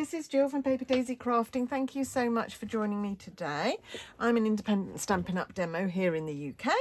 this is Jill from Paper Daisy Crafting. Thank you so much for joining me today. I'm an independent Stampin' Up demo here in the UK,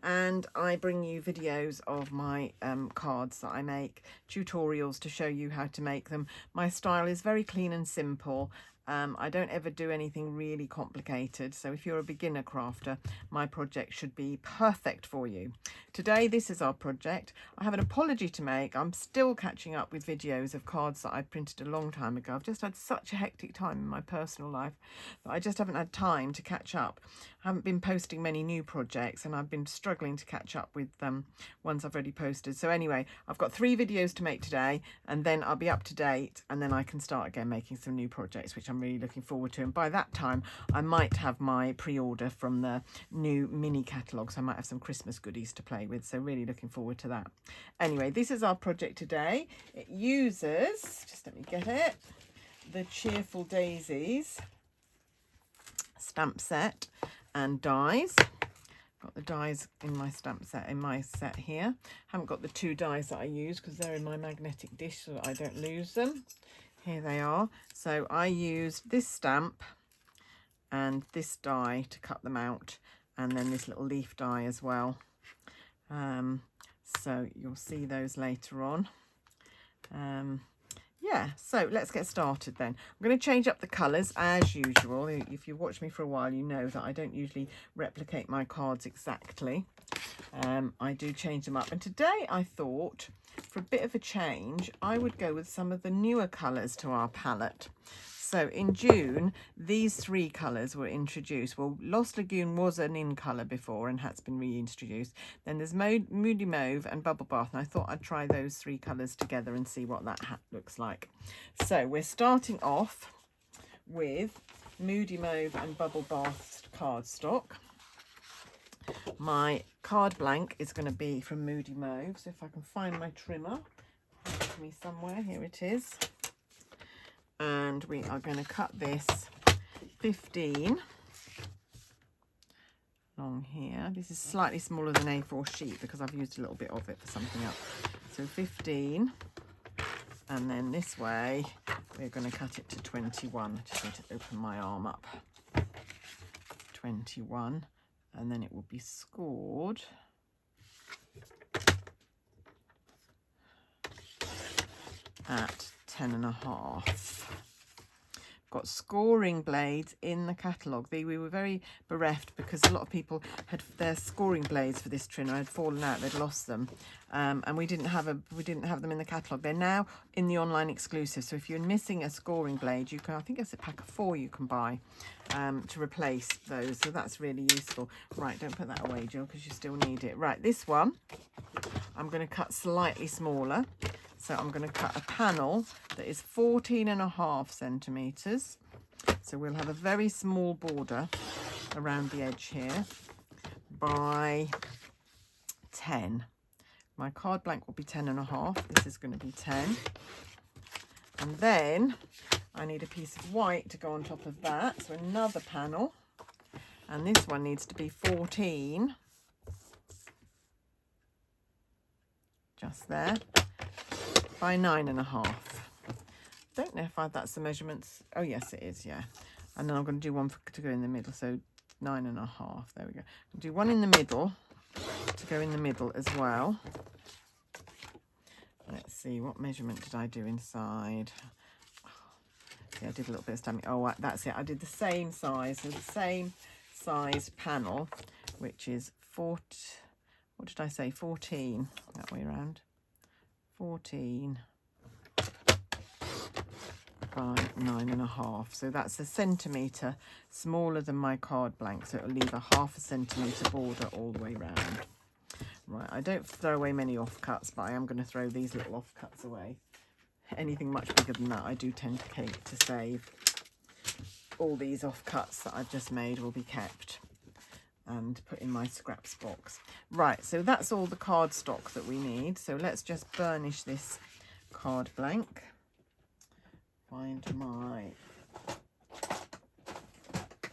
and I bring you videos of my cards that I make, tutorials to show you how to make them. My style is very clean and simple. I don't ever do anything really complicated, so if you're a beginner crafter, my project should be perfect for you. Today, this is our project. I have an apology to make. I'm still catching up with videos of cards that I printed a long time ago. I've just had such a hectic time in my personal life that I just haven't had time to catch up. I haven't been posting many new projects, and I've been struggling to catch up with ones I've already posted. So anyway, I've got 3 videos to make today, and then I'll be up to date, and then I can start again making some new projects, which I'm really looking forward to. And by that time, I might have my pre-order from the new mini catalogue, so I might have some Christmas goodies to play with. So really looking forward to that. Anyway, this is our project today. It uses, just let me get it, the Cheerful Daisies stamp set and dies. Got the dies in my stamp set, in my set here. Haven't got the 2 dies that I use because they're in my magnetic dish so that I don't lose them. Here they are. So I used this stamp and this die to cut them out, and then this little leaf die as well. So you'll see those later on. Yeah, so let's get started then. I'm going to change up the colours as usual. If you've watched me for a while, you know that I don't usually replicate my cards exactly. I do change them up. And today I thought, for a bit of a change, I would go with some of the newer colours to our palette. So in June, these 3 colours were introduced. Well, Lost Lagoon was an in colour before and has been reintroduced. Then there's Moody Mauve and Bubble Bath, and I thought I'd try those 3 colours together and see what that hat looks like. So we're starting off with Moody Mauve and Bubble Bath cardstock. My card blank is going to be from Moody Mauve, so if I can find my trimmer, with me somewhere, here it is. And we are going to cut this 15 along here. This is slightly smaller than A4 sheet because I've used a little bit of it for something else. So 15, and then this way we're going to cut it to 21. I just need to open my arm up. 21, and then it will be scored at 10.5. Got scoring blades in the catalogue. We were very bereft because a lot of people had their scoring blades for this trimmer had fallen out. They'd lost them, and we didn't have them in the catalogue. They're now in the online exclusive. So if you're missing a scoring blade, you can, I think it's a pack of 4 you can buy to replace those. So that's really useful. Right, don't put that away, Jill, because you still need it. Right, this one I'm going to cut slightly smaller. So I'm going to cut a panel that is 14.5 centimetres. So we'll have a very small border around the edge here by 10. My card blank will be 10.5. This is going to be 10. And then I need a piece of white to go on top of that. So another panel. And this one needs to be 14. Just there. By 9.5. Don't know if that's the measurements. Oh yes, it is. Yeah, and then I'm going to do one to go in the middle. So 9.5. There we go. I'll do one in the middle to go in the middle as well. Let's see, what measurement did I do inside? Yeah, I did a little bit of stamping. Oh, that's it. I did the same size, so the same size panel, which is 4. What did I say? 14. That way around. 14 by 9.5. So that's a centimetre smaller than my card blank. So it'll leave a 0.5 centimetre border all the way round. Right, I don't throw away many offcuts, but I am going to throw these little offcuts away. Anything much bigger than that, I do tend to save. All these offcuts that I've just made will be kept and put in my scraps box. Right, so that's all the cardstock that we need. So let's just burnish this card blank. Find my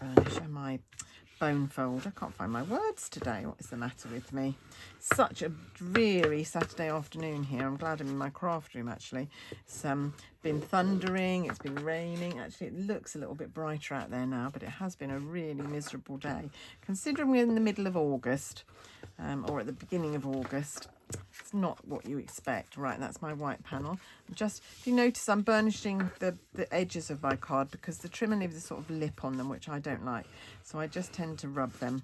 burnisher, my bone fold. I can't find my words today. What is the matter with me? Such a dreary Saturday afternoon here. I'm glad I'm in my craft room actually. It's been thundering, it's been raining. Actually, it looks a little bit brighter out there now, but it has been a really miserable day. Considering we're in the middle of August, or at the beginning of August, it's not what you expect. Right, that's my white panel. Just, if you notice, I'm burnishing the edges of my card because the trimmer leaves a sort of lip on them, which I don't like. So I just tend to rub them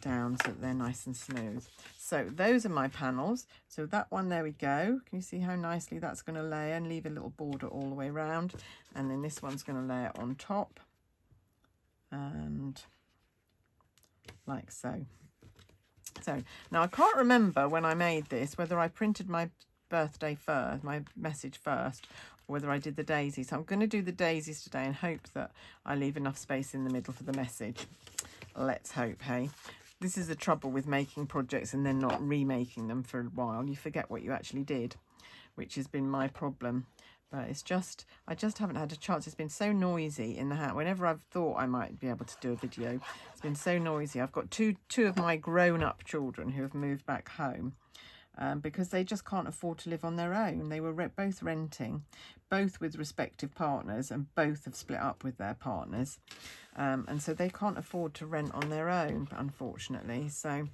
down so that they're nice and smooth. So those are my panels. So that one, there we go. Can you see how nicely that's going to lay and leave a little border all the way around? And then this one's going to lay it on top. And like so. So now I can't remember when I made this whether I printed my birthday first, my message first, or whether I did the daisies. So I'm going to do the daisies today and hope that I leave enough space in the middle for the message. Let's hope, hey? This is the trouble with making projects and then not remaking them for a while. You forget what you actually did, which has been my problem. But it's just, I just haven't had a chance. It's been so noisy in the house. Whenever I've thought I might be able to do a video, it's been so noisy. I've got two of my grown-up children who have moved back home because they just can't afford to live on their own. They were both renting, both with respective partners, and both have split up with their partners. And so they can't afford to rent on their own, unfortunately. So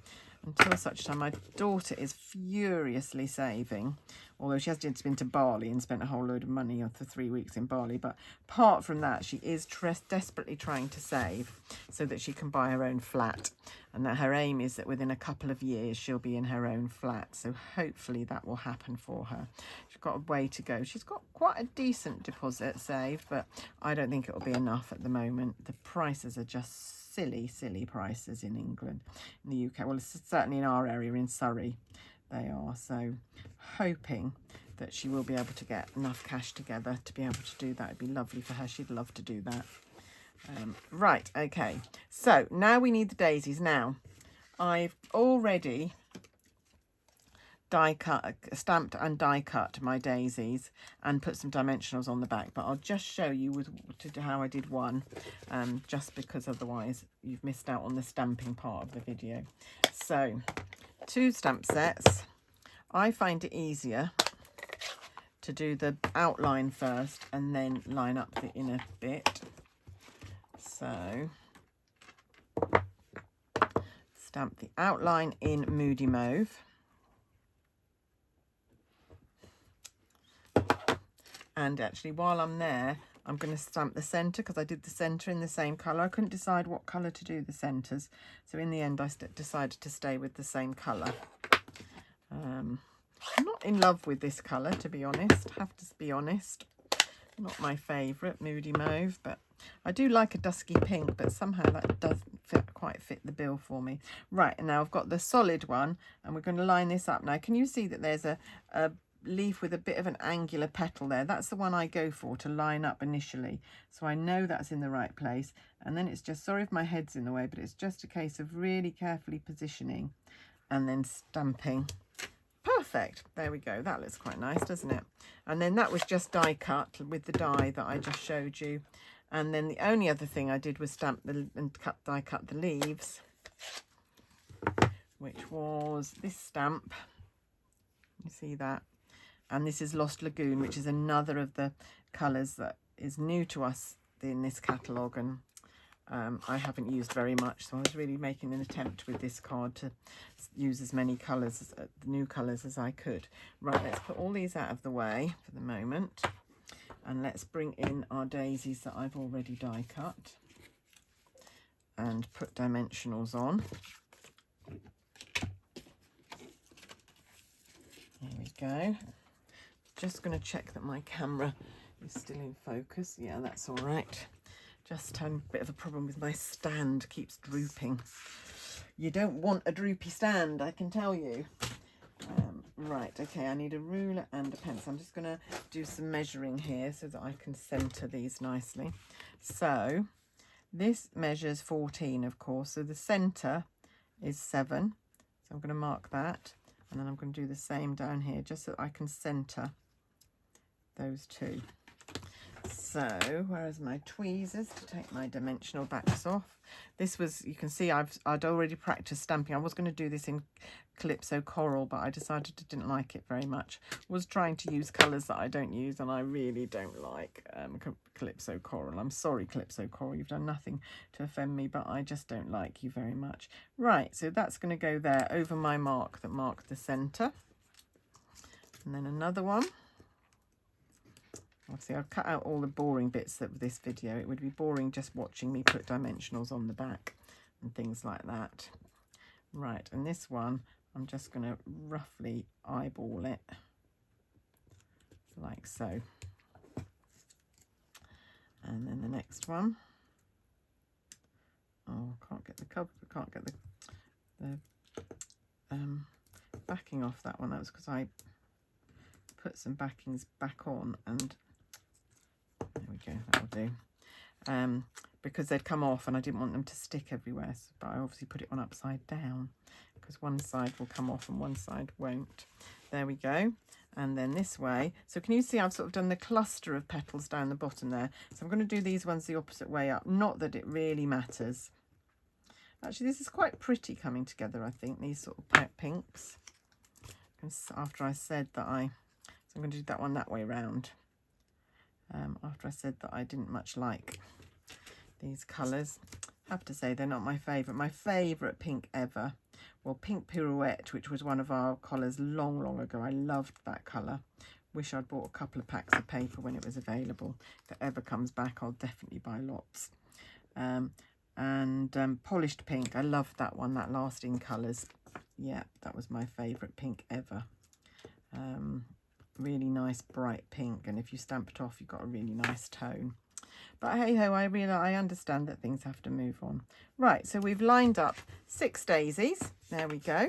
until such time, my daughter is furiously saving, although she has just been to Bali and spent a whole load of money for 3 weeks in Bali. But apart from that, she is desperately trying to save so that she can buy her own flat. And that her aim is that within a couple of years, she'll be in her own flat. So hopefully that will happen for her. She's got a way to go. She's got quite a decent deposit saved, but I don't think it'll be enough at the moment. The prices are just silly prices in England, in the UK. Well, it's certainly in our area in Surrey they are. So hoping that she will be able to get enough cash together to be able to do that. It'd be lovely for her. She'd love to do that. Right, okay, so now we need the daisies. Now I've already stamped and die cut my daisies and put some dimensionals on the back, but I'll just show you how I did one, just because otherwise you've missed out on the stamping part of the video. So 2 stamp sets. I find it easier to do the outline first and then line up the inner bit. So stamp the outline in Moody Mauve. And actually, while I'm there, I'm going to stamp the centre because I did the centre in the same colour. I couldn't decide what colour to do the centres. So in the end, I decided to stay with the same colour. I'm not in love with this colour, to be honest. Have to be honest. Not my favourite, Moody Mauve, but I do like a dusky pink, but somehow that doesn't quite fit the bill for me. Right, and now I've got the solid one, and we're going to line this up. Now, can you see that there's a leaf with a bit of an angular petal there? That's the one I go for to line up initially. So I know that's in the right place. And then it's just, sorry if my head's in the way, but it's just a case of really carefully positioning and then stamping. Perfect. There we go. That looks quite nice, doesn't it? And then that was just die cut with the die that I just showed you. And then the only other thing I did was stamp and die cut the leaves, which was this stamp. You see that? And this is Lost Lagoon, which is another of the colours that is new to us in this catalogue, and I haven't used very much. So I was really making an attempt with this card to use as many colours, new colours as I could. Right, let's put all these out of the way for the moment. And let's bring in our daisies that I've already die cut and put dimensionals on. There we go. Just going to check that my camera is still in focus. Yeah, that's all right. Just had a bit of a problem with my stand, keeps drooping. You don't want a droopy stand, I can tell you. Right, okay, I need a ruler and a pencil. I'm just going to do some measuring here so that I can centre these nicely. So this measures 14, of course, so the centre is 7. So I'm going to mark that, and then I'm going to do the same down here just so I can centre those two. So, where's my tweezers to take my dimensional backs off? This was, you can see I'd already practiced stamping. I was going to do this in Calypso Coral, but I decided I didn't like it very much. Was trying to use colours that I don't use, and I really don't like Calypso Coral. I'm sorry, Calypso Coral, you've done nothing to offend me, but I just don't like you very much. Right, so that's going to go there over my mark that marked the centre. And then another one. Obviously, I've cut out all the boring bits of this video. It would be boring just watching me put dimensionals on the back and things like that. Right, and this one, I'm just going to roughly eyeball it like so. And then the next one. Oh, I can't get the cover, I can't get the backing off that one. That was because I put some backings back on, and there we go, that'll do. Because they'd come off and I didn't want them to stick everywhere, so, but I obviously put it on upside down because one side will come off and one side won't. There we go. And then this way, so can you see I've sort of done the cluster of petals down the bottom there? So I'm going to do these ones the opposite way up, not that it really matters. Actually, this is quite pretty coming together, I think, these sort of pinks. After I said that so I'm going to do that one that way round. After I said that I didn't much like these colours. I have to say they're not my favourite. My favourite pink ever, well, Pink Pirouette, which was one of our colours long ago. I loved that colour. Wish I'd bought a couple of packs of paper when it was available. If it ever comes back, I'll definitely buy lots. Polished Pink, I loved that one, that Lasting Colours. Yeah, that was my favourite pink ever. Really nice bright pink, and if you stamp it off, you've got a really nice tone. But hey ho, I understand that things have to move on. Right, so we've lined up 6 daisies. There we go.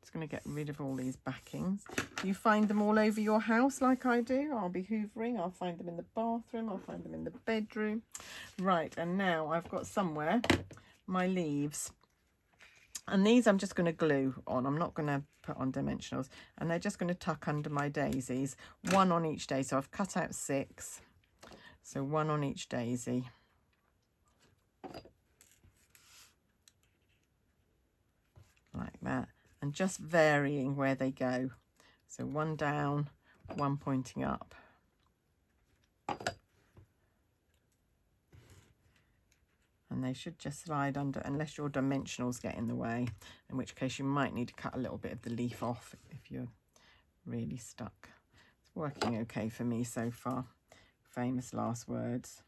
Just going to get rid of all these backings. You find them all over your house like I do. I'll be hoovering. I'll find them in the bathroom. I'll find them in the bedroom. Right, and now I've got somewhere my leaves. And these I'm just going to glue on. I'm not going to put on dimensionals. And they're just going to tuck under my daisies. 1 on each day. So I've cut out 6. So 1 on each daisy. Like that. And just varying where they go. So 1 down, 1 pointing up. And they should just slide under, unless your dimensionals get in the way, in which case you might need to cut a little bit of the leaf off if you're really stuck. It's working okay for me so far. Famous last words.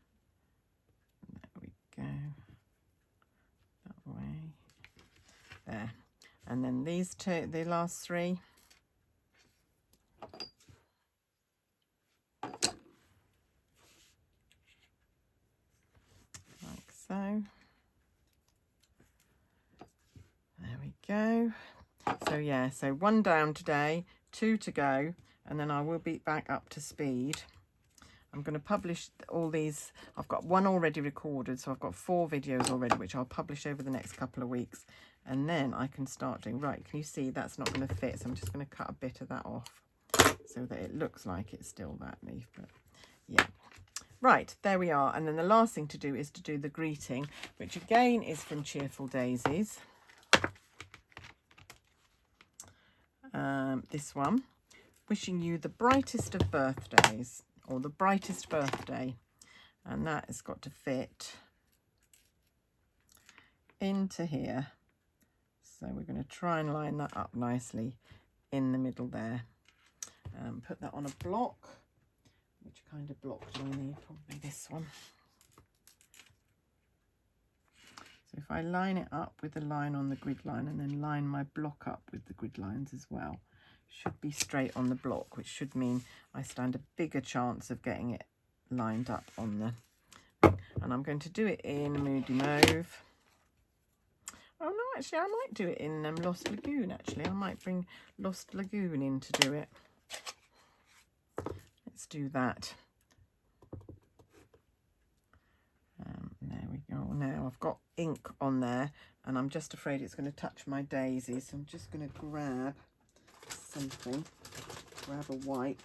There we go. That way. There. And then these two, the last 3. So there we go. So yeah, so 1 down today, 2 to go, and then I will be back up to speed. I'm going to publish all these. I've got 1 already recorded, so I've got 4 videos already, which I'll publish over the next couple of weeks, and then I can start doing. Right, can you see that's not going to fit, so I'm just going to cut a bit of that off so that it looks like it's still that leaf, but yeah. Right, there we are. And then the last thing to do is to do the greeting, which again is from Cheerful Daisies. This one, wishing you the brightest of birthdays, or the brightest birthday. And that has got to fit into here. So we're going to try and line that up nicely in the middle there. Put that on a block. Which kind of block do I need? Probably this one. So if I line it up with the line on the grid line and then line my block up with the grid lines as well, should be straight on the block, which should mean I stand a bigger chance of getting it lined up on the... And I'm going to do it in Moody Mauve. Oh no, actually I might do it in Lost Lagoon, actually. I might bring Lost Lagoon in to do it. Let's do that. There we go. Now I've got ink on there and I'm just afraid it's going to touch my daisies. So I'm just going to grab something, grab a wipe.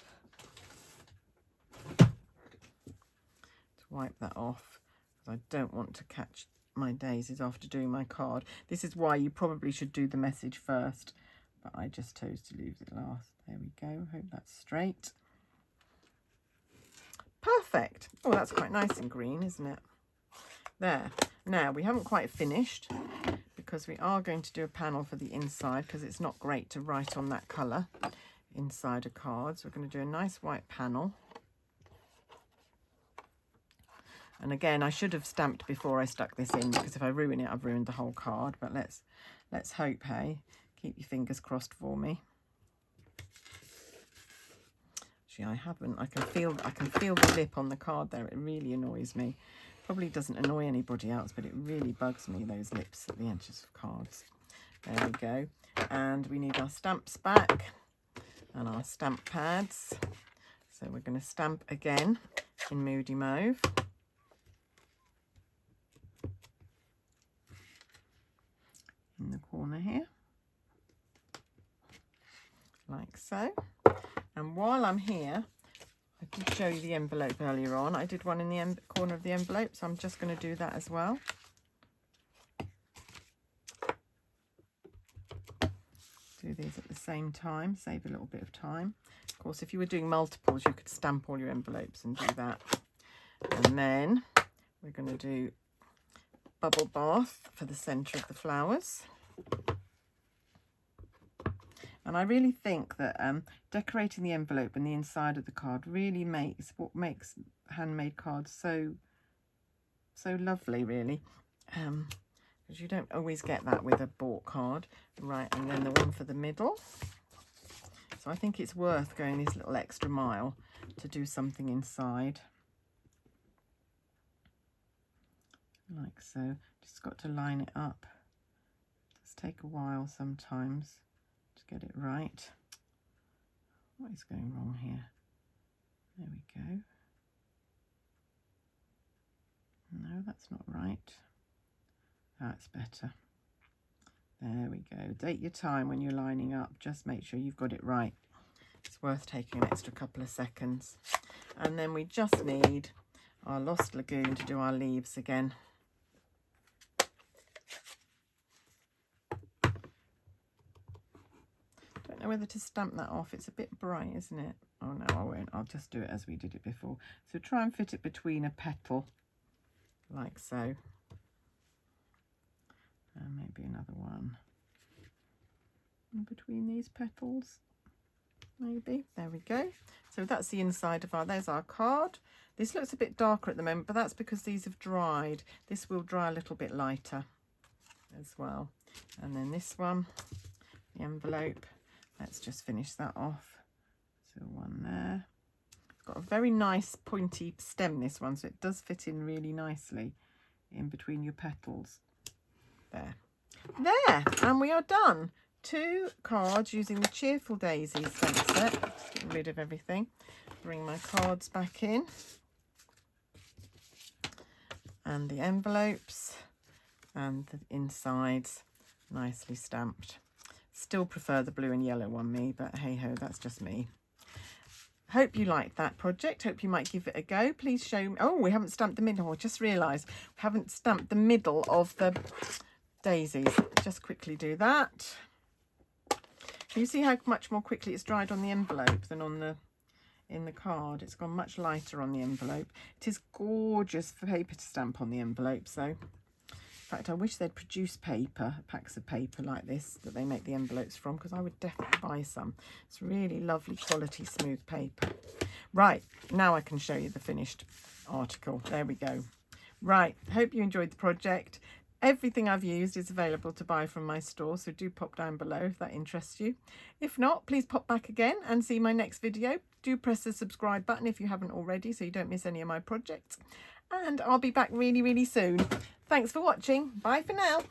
wipe that off because I don't want to catch my daisies after doing my card. This is why you probably should do the message first, but I just chose to leave it last. There we go. Hope that's straight. Perfect. Oh, that's quite nice and green, isn't it? There. Now, we haven't quite finished because we are going to do a panel for the inside because it's not great to write on that colour inside a card. So we're going to do a nice white panel. And again, I should have stamped before I stuck this in, because if I ruin it, I've ruined the whole card. But let's hope, hey? Keep your fingers crossed for me. Actually, I haven't. I can feel the lip on the card there. It really annoys me. Probably doesn't annoy anybody else, but it really bugs me, those lips at the edges of cards. There we go. And we need our stamps back and our stamp pads. So we're going to stamp again in Moody Mauve. In the corner here, like so. And while I'm here, I did show you the envelope earlier on. I did one in the corner of the envelope, so I'm just going to do that as well. Do these at the same time, save a little bit of time. Of course, if you were doing multiples, you could stamp all your envelopes and do that. And then we're going to do bubble bath for the centre of the flowers. And I really think that decorating the envelope and the inside of the card really makes what makes handmade cards so lovely, really, because you don't always get that with a bought card. Right, and then the one for the middle. So I think it's worth going this little extra mile to do something inside, like so. Just got to line it up. It does take a while sometimes to get it right. What is going wrong here? There we go. No, that's not right. That's better. There we go. Take your time when you're lining up. Just make sure you've got it right. It's worth taking an extra couple of seconds. And then we just need our Lost Lagoon to do our leaves again. Don't know whether to stamp that off. It's a bit bright, isn't it? Oh no, I won't. I'll just do it as we did it before. So try and fit it between a petal, like so. And maybe another one in between these petals, maybe. There we go. So that's the inside of there's our card. This looks a bit darker at the moment, but that's because these have dried. This will dry a little bit lighter as well. And then this one, the envelope, let's just finish that off. So one there. It's got a very nice pointy stem, this one, so it does fit in really nicely in between your petals. There, and we are done. 2 cards using the Cheerful Daisies stamp set. Just getting rid of everything. Bring my cards back in. And the envelopes and the insides nicely stamped. Still prefer the blue and yellow one, me, but hey ho, that's just me. Hope you liked that project. Hope you might give it a go. Please show me. Oh, we haven't stamped the middle. I just realised we haven't stamped the middle of the daisies. Just quickly do that. Can you see how much more quickly it's dried on the envelope than on in the card? It's gone much lighter on the envelope. It is gorgeous for paper to stamp on the envelope. So in fact, I wish they'd produce paper, packs of paper like this that they make the envelopes from, because I would definitely buy some. It's really lovely quality smooth paper. Right, now I can show you the finished article. There we go. Right, hope you enjoyed the project. Everything I've used is available to buy from my store, so do pop down below if that interests you. If not, please pop back again and see my next video. Do press the subscribe button if you haven't already, so you don't miss any of my projects. And I'll be back really, really soon. Thanks for watching. Bye for now.